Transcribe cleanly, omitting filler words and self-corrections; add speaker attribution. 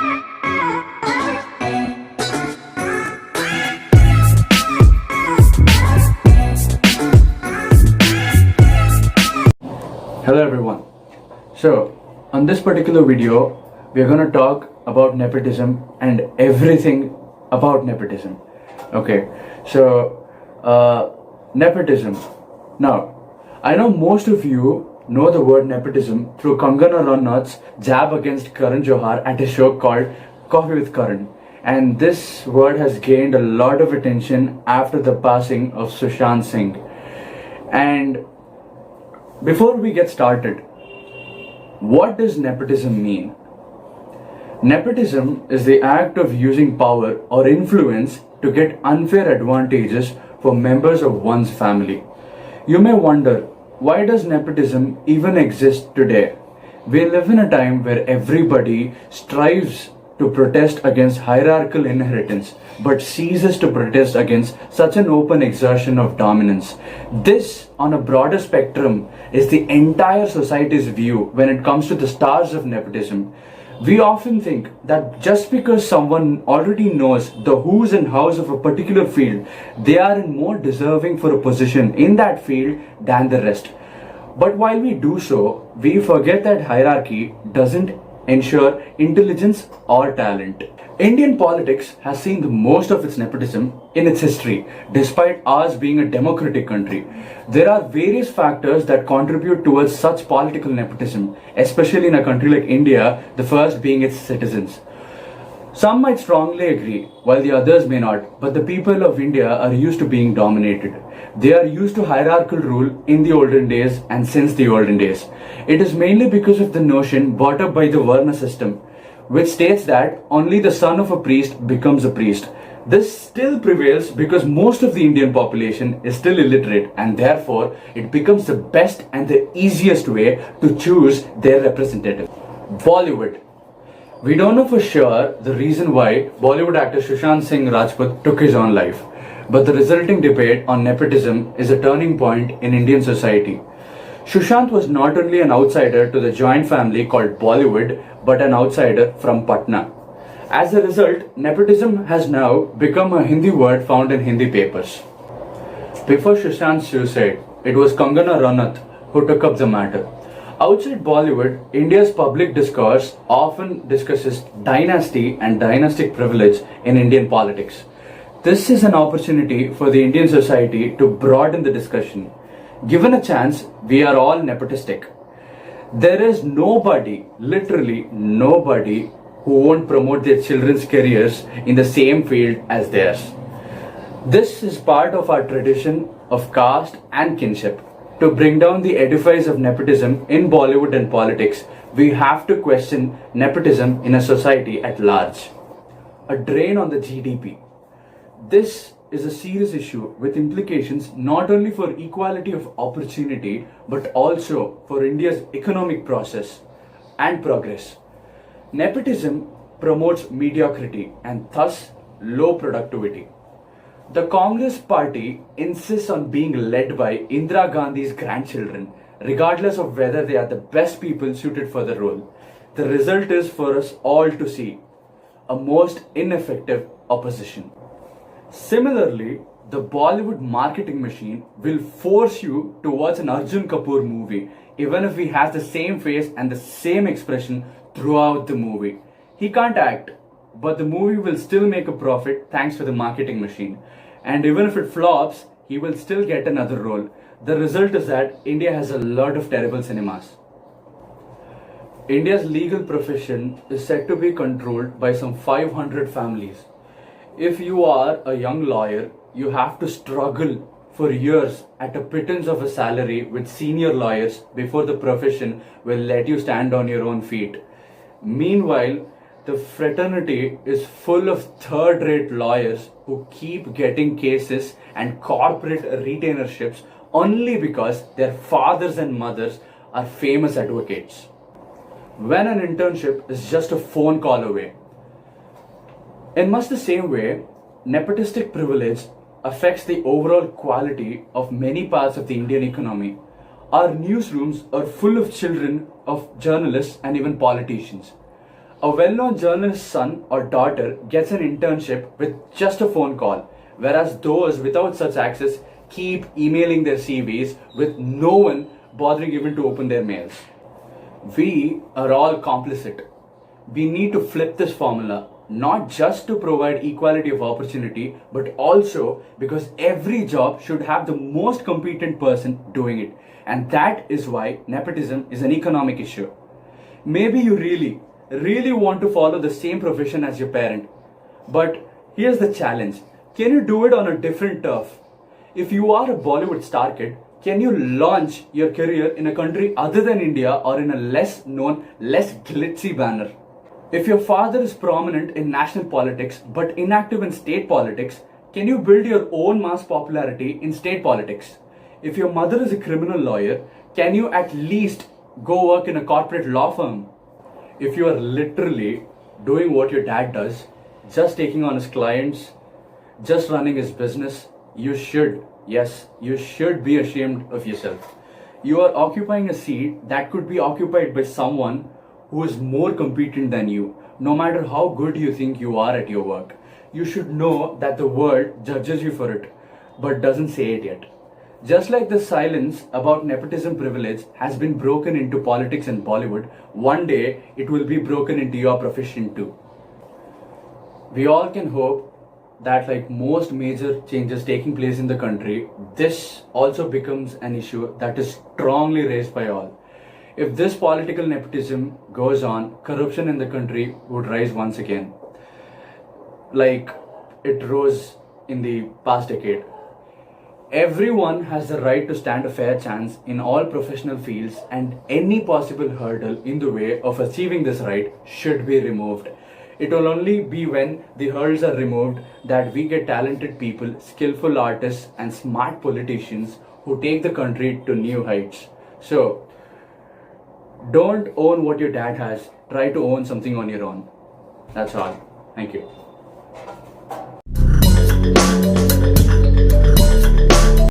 Speaker 1: Hello everyone. So, on this particular video, we are going to talk about nepotism and everything about nepotism. Okay, so nepotism. Now, I know most of you know the word nepotism through Kangana Ranaut's jab against Karan Johar at a show called Coffee with Karan. And this word has gained a lot of attention after the passing of Sushant Singh. And before we get started, what does nepotism mean? Nepotism is the act of using power or influence to get unfair advantages for members of one's family. You may wonder, why does nepotism even exist today? We live in a time where everybody strives to protest against hierarchical inheritance, but ceases to protest against such an open exertion of dominance. This, on a broader spectrum, is the entire society's view when it comes to the stars of nepotism. We often think that just because someone already knows the who's and how's of a particular field, they are more deserving for a position in that field than the rest. But while we do so, we forget that hierarchy doesn't ensure intelligence or talent. Indian politics has seen the most of its nepotism in its history, despite ours being a democratic country. There are various factors that contribute towards such political nepotism, especially in a country like India, the first being its citizens. Some might strongly agree, while the others may not, but the people of India are used to being dominated. They are used to hierarchical rule in the olden days and since the olden days. It is mainly because of the notion brought up by the Varna system, which states that only the son of a priest becomes a priest. This still prevails because most of the Indian population is still illiterate, and therefore it becomes the best and the easiest way to choose their representative. Bollywood. We don't know for sure the reason why Bollywood actor Sushant Singh Rajput took his own life, but the resulting debate on nepotism is a turning point in Indian society. Sushant was not only an outsider to the joint family called Bollywood, but an outsider from Patna. As a result, nepotism has now become a Hindi word found in Hindi papers. Before Sushant's suicide, it was Kangana Ranaut who took up the matter. Outside Bollywood, India's public discourse often discusses dynasty and dynastic privilege in Indian politics. This is an opportunity for the Indian society to broaden the discussion. Given a chance, we are all nepotistic. There is nobody, literally nobody, who won't promote their children's careers in the same field as theirs. This is part of our tradition of caste and kinship. To bring down the edifice of nepotism in Bollywood and politics, we have to question nepotism in a society at large. A drain on the GDP. This is a serious issue with implications not only for equality of opportunity but also for India's economic process and progress. Nepotism promotes mediocrity and thus low productivity. The Congress party insists on being led by Indira Gandhi's grandchildren, regardless of whether they are the best people suited for the role. The result is for us all to see, a most ineffective opposition. Similarly, the Bollywood marketing machine will force you to watch an Arjun Kapoor movie, even if he has the same face and the same expression throughout the movie. He can't act, but the movie will still make a profit thanks to the marketing machine. And even if it flops, he will still get another role. The result is that India has a lot of terrible cinemas. India's legal profession is said to be controlled by some 500 families. If you are a young lawyer, you have to struggle for years at a pittance of a salary with senior lawyers before the profession will let you stand on your own feet. Meanwhile, the fraternity is full of third-rate lawyers who keep getting cases and corporate retainerships only because their fathers and mothers are famous advocates. When an internship is just a phone call away. In much the same way, nepotistic privilege affects the overall quality of many parts of the Indian economy. Our newsrooms are full of children of journalists and even politicians. A well-known journalist's son or daughter gets an internship with just a phone call, whereas those without such access keep emailing their CVs with no one bothering even to open their mails. We are all complicit. We need to flip this formula, not just to provide equality of opportunity, but also because every job should have the most competent person doing it. And that is why nepotism is an economic issue. Maybe you really want to follow the same profession as your parent. But here's the challenge. Can you do it on a different turf? If you are a Bollywood star kid, can you launch your career in a country other than India or in a less known, less glitzy banner? If your father is prominent in national politics but inactive in state politics, can you build your own mass popularity in state politics? If your mother is a criminal lawyer, can you at least go work in a corporate law firm? If you are literally doing what your dad does, just taking on his clients, just running his business, you should be ashamed of yourself. You are occupying a seat that could be occupied by someone who is more competent than you, no matter how good you think you are at your work. You should know that the world judges you for it, but doesn't say it yet. Just like the silence about nepotism privilege has been broken into politics in Bollywood, one day it will be broken into your profession too. We all can hope that, like most major changes taking place in the country, this also becomes an issue that is strongly raised by all. If this political nepotism goes on, corruption in the country would rise once again, like it rose in the past decade. Everyone has the right to stand a fair chance in all professional fields, and any possible hurdle in the way of achieving this right should be removed. It will only be when the hurdles are removed that we get talented people, skillful artists, and smart politicians who take the country to new heights. So, don't own what your dad has, try to own something on your own. That's all. Thank you.